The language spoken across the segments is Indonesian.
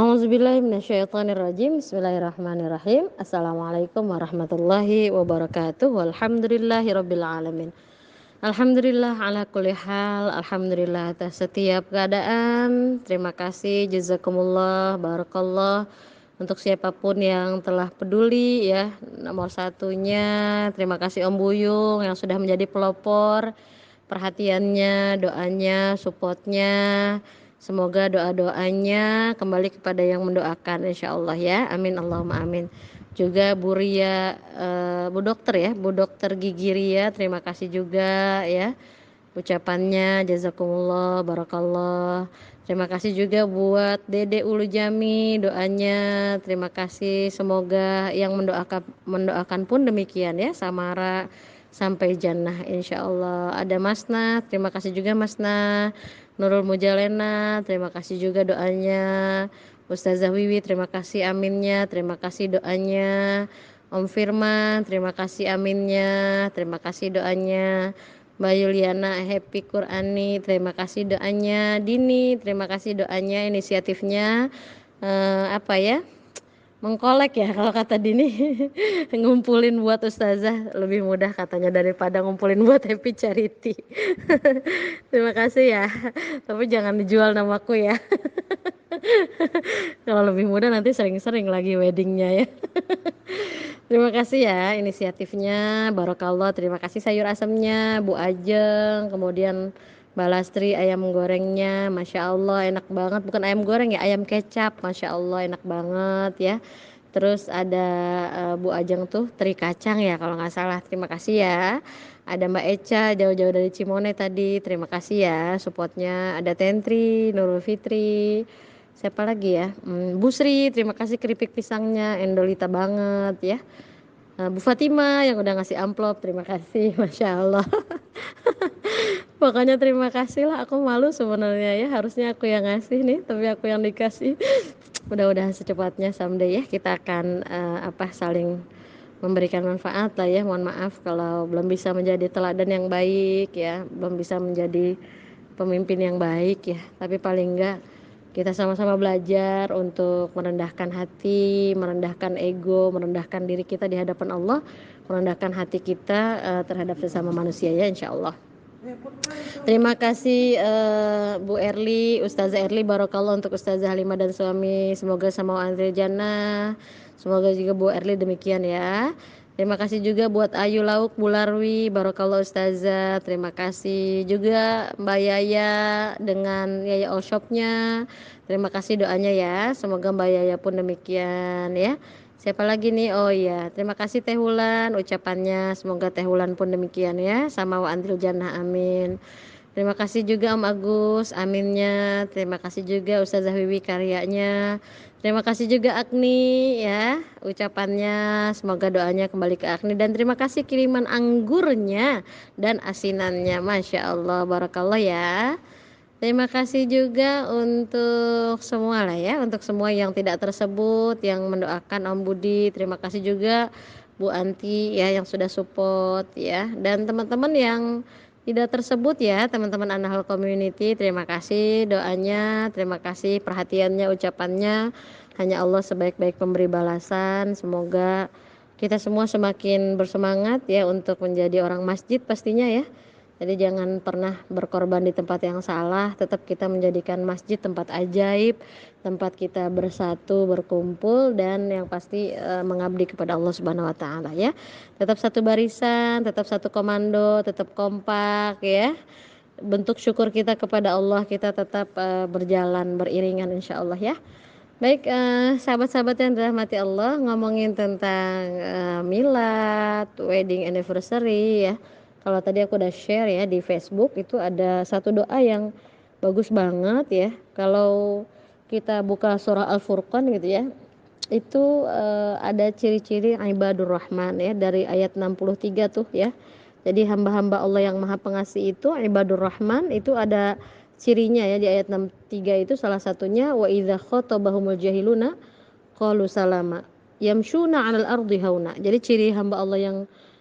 A'udzubillahi minasyaitonirrajim. Bismillahirrahmanirrahim. Assalamualaikum warahmatullahi wabarakatuh. Walhamdulillahirabbil alamin. Alhamdulillah ala kulli hal. Alhamdulillah atas setiap keadaan. Terima kasih, jazakumullah, barakallah untuk siapapun yang telah peduli ya. Nomor satunya terima kasih Om Buyung yang sudah menjadi pelopor, perhatiannya, doanya, supportnya. Semoga doa-doanya kembali kepada yang mendoakan insyaallah ya. Amin Allahumma amin. Juga Bu Ria, Bu Dokter ya, Bu Dokter Gigi Ria, terima kasih juga ya ucapannya, jazakumullah, barakallah. Terima kasih juga buat Dede Ulu Jami, doanya terima kasih, semoga yang mendoakan pun demikian ya, Samara sampai jannah insyaallah. Ada Masna, terima kasih juga Masna. Nurul Mujalena, terima kasih juga doanya. Ustazah Wiwi, terima kasih aminnya, terima kasih doanya. Om Firman, terima kasih aminnya, terima kasih doanya. Mbak Yuliana Happy Qurani, terima kasih doanya. Dini, terima kasih doanya, inisiatifnya apa ya, mengkolek ya kalau kata Dini. Ngumpulin buat ustazah lebih mudah katanya daripada ngumpulin buat happy charity. Terima kasih ya, tapi jangan dijual namaku ya. Kalau lebih mudah nanti sering-sering lagi weddingnya ya. Terima kasih ya inisiatifnya, barokallah. Terima kasih sayur asamnya Bu Ajeng, kemudian Mbak Lastri ayam gorengnya, Masya Allah enak banget. Bukan ayam goreng ya, ayam kecap, Masya Allah enak banget ya. Terus ada Bu Ajeng tuh teri kacang ya kalau nggak salah. Terima kasih ya. Ada Mbak Eca jauh-jauh dari Cimone tadi, terima kasih ya supportnya. Ada Tentri, Nurul Fitri, siapa lagi ya, Bu Sri, terima kasih keripik pisangnya, Endolita banget ya. Bu Fatima yang udah ngasih amplop, terima kasih, Masya Allah. Pokoknya terima kasih lah, aku malu sebenarnya ya, harusnya aku yang ngasih nih, tapi aku yang dikasih. Mudah-mudahan secepatnya someday ya kita akan saling memberikan manfaat lah ya. Mohon maaf kalau belum bisa menjadi teladan yang baik ya, belum bisa menjadi pemimpin yang baik ya, tapi paling enggak kita sama-sama belajar untuk merendahkan hati, merendahkan ego, merendahkan diri kita di hadapan Allah, merendahkan hati kita terhadap sesama manusia ya insyaallah. Terima kasih Bu Erli, Ustazah Erli, barokallah untuk Ustazah Halimah dan suami, semoga sama Andri Jannah. Semoga juga Bu Erli demikian ya. Terima kasih juga buat Ayu Lauk Bularwi, barokallah Ustazah. Terima kasih juga Mbak Yaya dengan Yaya All Shopnya. Terima kasih doanya ya, semoga Mbak Yaya pun demikian ya. Siapa lagi nih? Oh iya, terima kasih Teh Wulan ucapannya, semoga Teh Wulan pun demikian ya, sama wa andril jannah amin. Terima kasih juga Om Agus, aminnya. Terima kasih juga Ustazah Wiwi karyanya. Terima kasih juga Agni ya ucapannya, semoga doanya kembali ke Agni. Dan terima kasih kiriman anggurnya dan asinannya, Masya Allah, barakallah ya. Terima kasih juga untuk semua lah ya, untuk semua yang tidak tersebut, yang mendoakan Om Budi. Terima kasih juga Bu Anti ya yang sudah support ya. Dan teman-teman yang tidak tersebut ya, teman-teman Anahal Community, terima kasih doanya, terima kasih perhatiannya, ucapannya. Hanya Allah sebaik-baik pemberi balasan. Semoga kita semua semakin bersemangat ya untuk menjadi orang masjid pastinya ya. Jadi jangan pernah berkorban di tempat yang salah, tetap kita menjadikan masjid tempat ajaib, tempat kita bersatu, berkumpul, dan yang pasti mengabdi kepada Allah Subhanahu wa taala ya. Tetap satu barisan, tetap satu komando, tetap kompak ya. Bentuk syukur kita kepada Allah, kita tetap berjalan beriringan insyaallah ya. Baik, sahabat-sahabat yang dirahmati Allah, ngomongin tentang milad, wedding anniversary ya. Kalau tadi aku udah share ya di Facebook, itu ada satu doa yang bagus banget ya. Kalau kita buka surah Al-Furqan gitu ya, itu ada ciri-ciri ibadur rahman ya dari ayat 63 tuh ya. Jadi hamba-hamba Allah yang maha pengasih itu ibadur rahman, itu ada cirinya ya di ayat 63 itu, salah satunya wa idza khatabahumul jahiluna qalu salama yamshuna 'alal ardi hauna. Jadi ciri hamba Allah yang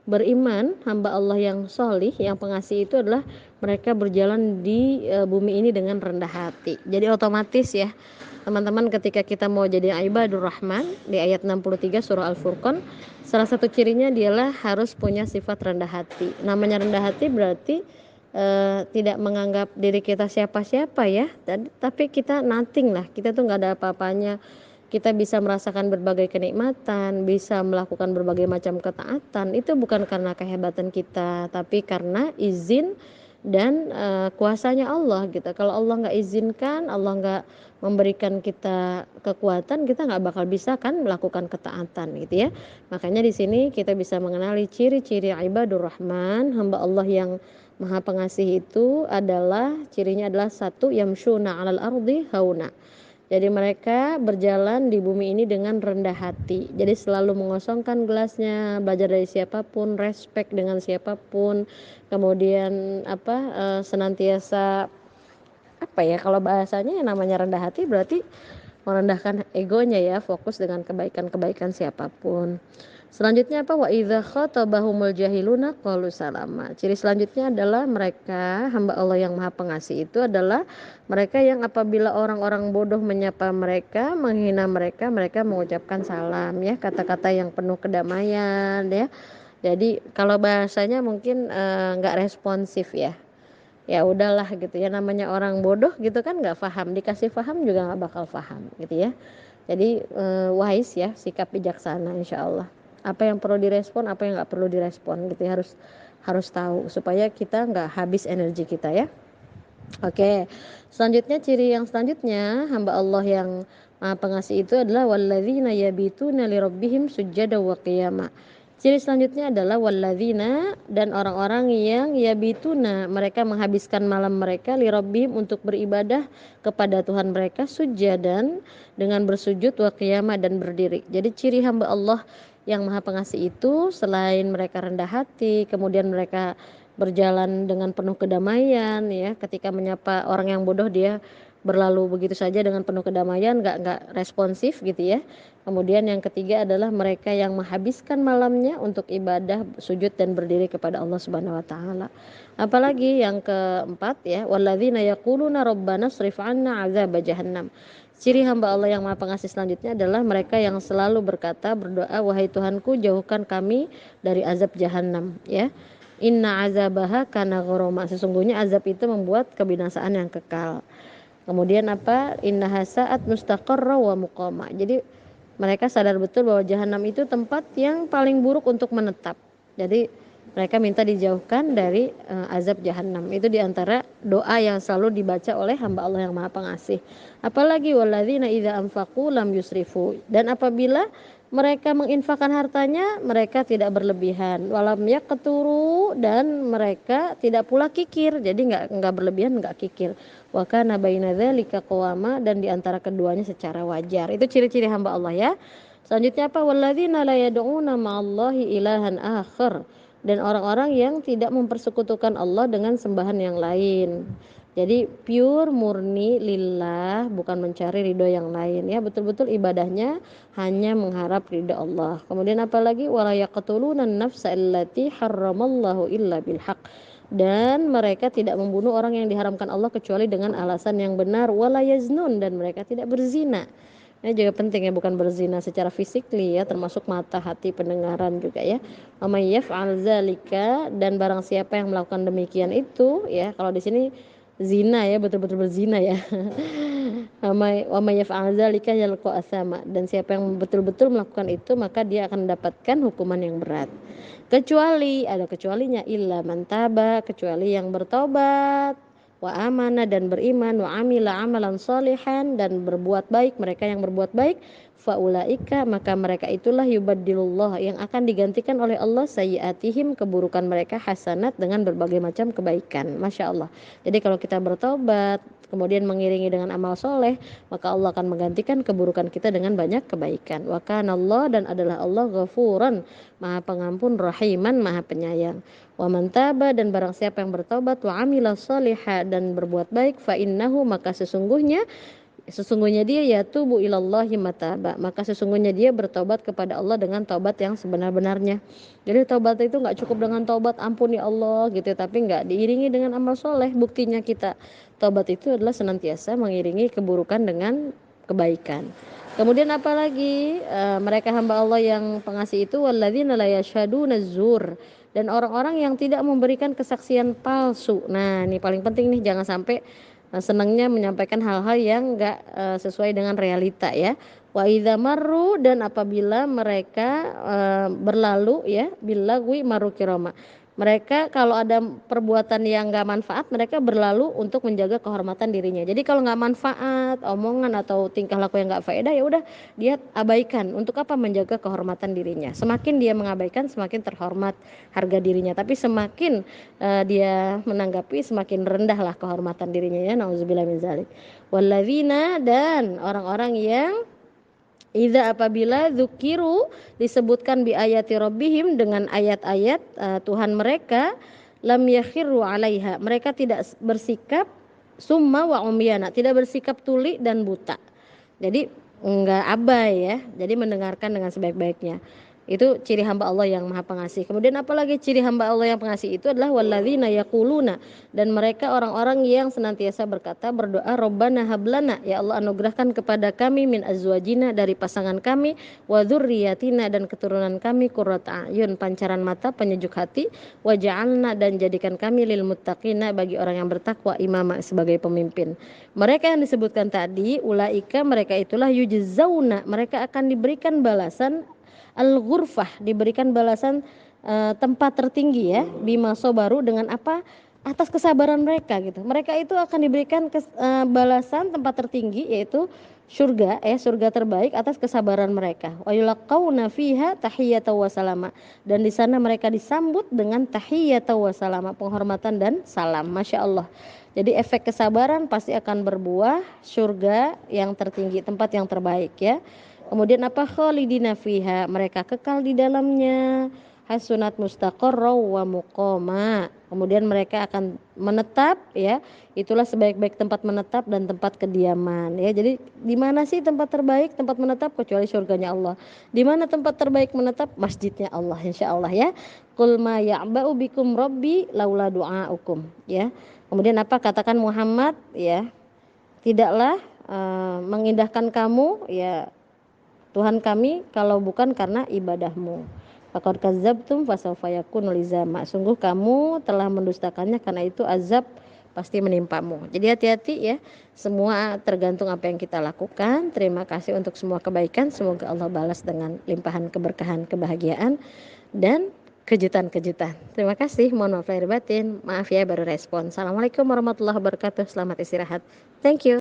beriman, hamba Allah yang sholih, yang pengasih itu adalah mereka berjalan di bumi ini dengan rendah hati. Jadi otomatis ya, Teman-teman, ketika kita mau jadi ibadur rahman di ayat 63 surah Al-Furqan, salah satu cirinya dialah harus punya sifat rendah hati. Namanya rendah hati berarti tidak menganggap diri kita siapa-siapa ya, tapi kita nothing lah, kita tuh nggak ada apa-apanya. Kita bisa merasakan berbagai kenikmatan, bisa melakukan berbagai macam ketaatan, itu bukan karena kehebatan kita, tapi karena izin dan kuasanya Allah gitu. Kalau Allah nggak izinkan, Allah nggak memberikan kita kekuatan, kita nggak bakal bisa kan melakukan ketaatan gitu ya. Makanya di sini kita bisa mengenali ciri-ciri ibadur rahman, hamba Allah yang maha pengasih itu adalah cirinya adalah satu, yamshuna 'alal ardi hauna. Jadi mereka berjalan di bumi ini dengan rendah hati. Jadi selalu mengosongkan gelasnya, belajar dari siapapun, respect dengan siapapun. Kemudian senantiasa kalau bahasanya yang namanya rendah hati berarti merendahkan egonya ya, fokus dengan kebaikan-kebaikan siapapun. Selanjutnya apa? Wa idza khatabahumul jahiluna qalu salama. Ciri selanjutnya adalah mereka hamba Allah yang Maha Pengasih itu adalah mereka yang apabila orang-orang bodoh menyapa mereka, menghina mereka, mereka mengucapkan salam ya, kata-kata yang penuh kedamaian ya. Jadi kalau bahasanya mungkin enggak responsif ya. Ya udahlah gitu ya, namanya orang bodoh gitu kan nggak paham, dikasih paham juga nggak bakal paham gitu ya. Jadi wise ya, sikap bijaksana insya Allah. Apa yang perlu direspon, apa yang nggak perlu direspon gitu ya, harus tahu supaya kita nggak habis energi kita ya. Oke, selanjutnya ciri yang selanjutnya hamba Allah yang Maha Pengasih itu adalah walladzina yabituna lirabbihim sujada wa qiyama. Ciri selanjutnya adalah walladzina, dan orang-orang yang yabituna, mereka menghabiskan malam mereka lirabbihim untuk beribadah kepada Tuhan mereka sujadan, dengan bersujud, wa qiyama, dan berdiri. Jadi ciri hamba Allah yang Maha Pengasih itu selain mereka rendah hati, kemudian mereka berjalan dengan penuh kedamaian ya, ketika menyapa orang yang bodoh dia berlalu begitu saja dengan penuh kedamaian, nggak responsif gitu ya. Kemudian yang ketiga adalah mereka yang menghabiskan malamnya untuk ibadah, sujud dan berdiri kepada Allah Subhanahu wa taala. Apalagi yang keempat ya, walladzina yaquluna rabbana srif 'anna 'adzab jahannam. Ciri hamba Allah yang Maha Pengasih selanjutnya adalah mereka yang selalu berkata, berdoa, wahai Tuhanku, jauhkan kami dari azab jahanam ya. Inna azabaha kana gharama. Sesungguhnya azab itu membuat kebinasaan yang kekal. Kemudian apa? Innaha sa'at mustaqarra wa muqama. Jadi mereka sadar betul bahwa jahanam itu tempat yang paling buruk untuk menetap. Jadi mereka minta dijauhkan dari azab jahanam. Itu diantara doa yang selalu dibaca oleh hamba Allah yang Maha Pengasih. Apalagi walladzina idza anfaqu lam yusrifu. Dan apabila mereka menginfakkan hartanya, mereka tidak berlebihan. Walam yaqturu, dan mereka tidak pula kikir. Jadi enggak berlebihan, enggak kikir. Wa kana baina dzalika qawama, dan diantara keduanya secara wajar. Itu ciri-ciri hamba Allah ya. Selanjutnya apa? Walladzina la yad'una ma'allahi ilahan akhar. Dan orang-orang yang tidak mempersekutukan Allah dengan sembahan yang lain. Jadi pure, murni lillah, bukan mencari ridho yang lain ya, betul-betul ibadahnya hanya mengharap ridho Allah. Kemudian apalagi wala yaqtuluna an-nafsa allati harramallahu illa bilhaq. Dan mereka tidak membunuh orang yang diharamkan Allah kecuali dengan alasan yang benar, wala yaznun, dan mereka tidak berzina. Ini juga penting ya, bukan berzina secara fisikly ya, termasuk mata, hati, pendengaran juga ya. Wa may yaf'al zalika, dan barang siapa yang melakukan demikian itu ya, kalau di sini zina ya, betul-betul berzina ya. Wa may yaf'al zalika yalqa asama, dan siapa yang betul-betul melakukan itu maka dia akan mendapatkan hukuman yang berat. Kecuali, ada kecualinya, illa man taba, kecuali yang bertobat, wa amana, dan beriman, wa amila amalan sholihan, dan berbuat baik, mereka yang berbuat baik, faulaika, maka mereka itulah yubaddilullah, yang akan digantikan oleh Allah sayyiatihim, keburukan mereka, hasanat, dengan berbagai macam kebaikan. Masya Allah. Jadi kalau kita bertobat kemudian mengiringi dengan amal soleh, maka Allah akan menggantikan keburukan kita dengan banyak kebaikan. Wa kana Allah, dan adalah Allah ghafuran, Maha Pengampun, rahiman, Maha Penyayang. Wa man taba, dan barang siapa yang bertobat, wa amila sholiha, dan berbuat baik, fa innahu, maka sesungguhnya dia yatubu ilallahi mataba, maka sesungguhnya dia bertobat kepada Allah dengan taubat yang sebenar-benarnya. Jadi taubat itu nggak cukup dengan taubat ampuni Allah gitu, tapi nggak diiringi dengan amal soleh. Buktinya kita taubat itu adalah senantiasa mengiringi keburukan dengan kebaikan. Kemudian apalagi mereka hamba Allah yang pengasih itu walladzina la yashhaduna zur, dan orang-orang yang tidak memberikan kesaksian palsu. Nah, ini paling penting nih, jangan sampai senangnya menyampaikan hal-hal yang enggak sesuai dengan realita ya. Wa idza marru, dan apabila mereka berlalu ya, bilagwi maru kirama. Mereka kalau ada perbuatan yang enggak manfaat, mereka berlalu untuk menjaga kehormatan dirinya. Jadi kalau enggak manfaat, omongan atau tingkah laku yang enggak faedah, ya udah dia abaikan. Untuk apa? Menjaga kehormatan dirinya. Semakin dia mengabaikan, semakin terhormat harga dirinya. Tapi semakin dia menanggapi, semakin rendahlah kehormatan dirinya ya. Nauzubillah min zalik. Walladzina, dan orang-orang yang idza apabila dzukiru, disebutkan bi ayati rabbihim, dengan ayat-ayat Tuhan mereka, lam yakhiru 'alaiha, mereka tidak bersikap summa wa umyana, tidak bersikap tuli dan buta. Jadi enggak abai ya, jadi mendengarkan dengan sebaik-baiknya. Itu ciri hamba Allah yang Maha Pengasih. Kemudian apalagi ciri hamba Allah yang pengasih itu adalah walladzina yaquluna, dan mereka orang-orang yang senantiasa berkata, berdoa, Rabbana hablana, ya Allah anugerahkan kepada kami min azwajina, dari pasangan kami, wa dzurriyyatina, dan keturunan kami, qurrata a'yun, pancaran mata, penyejuk hati, waj'alna, dan jadikan kami lil muttaqina, bagi orang yang bertakwa, imama, sebagai pemimpin. Mereka yang disebutkan tadi, ulaika, mereka itulah yujzauna, mereka akan diberikan balasan al-ghurfah, diberikan balasan tempat tertinggi ya, bima sobaru, dengan apa? Atas kesabaran mereka gitu. Mereka itu akan diberikan balasan tempat tertinggi, yaitu surga, surga terbaik atas kesabaran mereka. Wa yulaqauna fiha tahiyyatan wa salama, dan di sana mereka disambut dengan tahiyyatan wa salama, penghormatan dan salam. Masya Allah. Jadi efek kesabaran pasti akan berbuah surga yang tertinggi, tempat yang terbaik ya. Kemudian apa? Khalidina fiha, mereka kekal di dalamnya. Hasunat mustaqarra wa muqama, kemudian mereka akan menetap ya. Itulah sebaik-baik tempat menetap dan tempat kediaman ya. Jadi di mana sih tempat terbaik tempat menetap kecuali surganya Allah? Di mana tempat terbaik menetap? Masjidnya Allah, insyaallah ya. Qul ma ya'ba'u bikum rabbi laula du'aukum ya. Kemudian apa? Katakan Muhammad ya, tidaklah mengindahkan kamu ya Tuhan kami kalau bukan karena ibadahmu. Faqad kadzdzabtum fasawfa yakunu lizama. Sungguh kamu telah mendustakannya, karena itu azab pasti menimpamu. Jadi hati-hati ya. Semua tergantung apa yang kita lakukan. Terima kasih untuk semua kebaikan. Semoga Allah balas dengan limpahan keberkahan, kebahagiaan dan kejutan-kejutan. Terima kasih. Mohon maaf lahir batin. Maaf ya baru respon. Assalamualaikum warahmatullahi wabarakatuh. Selamat istirahat. Thank you.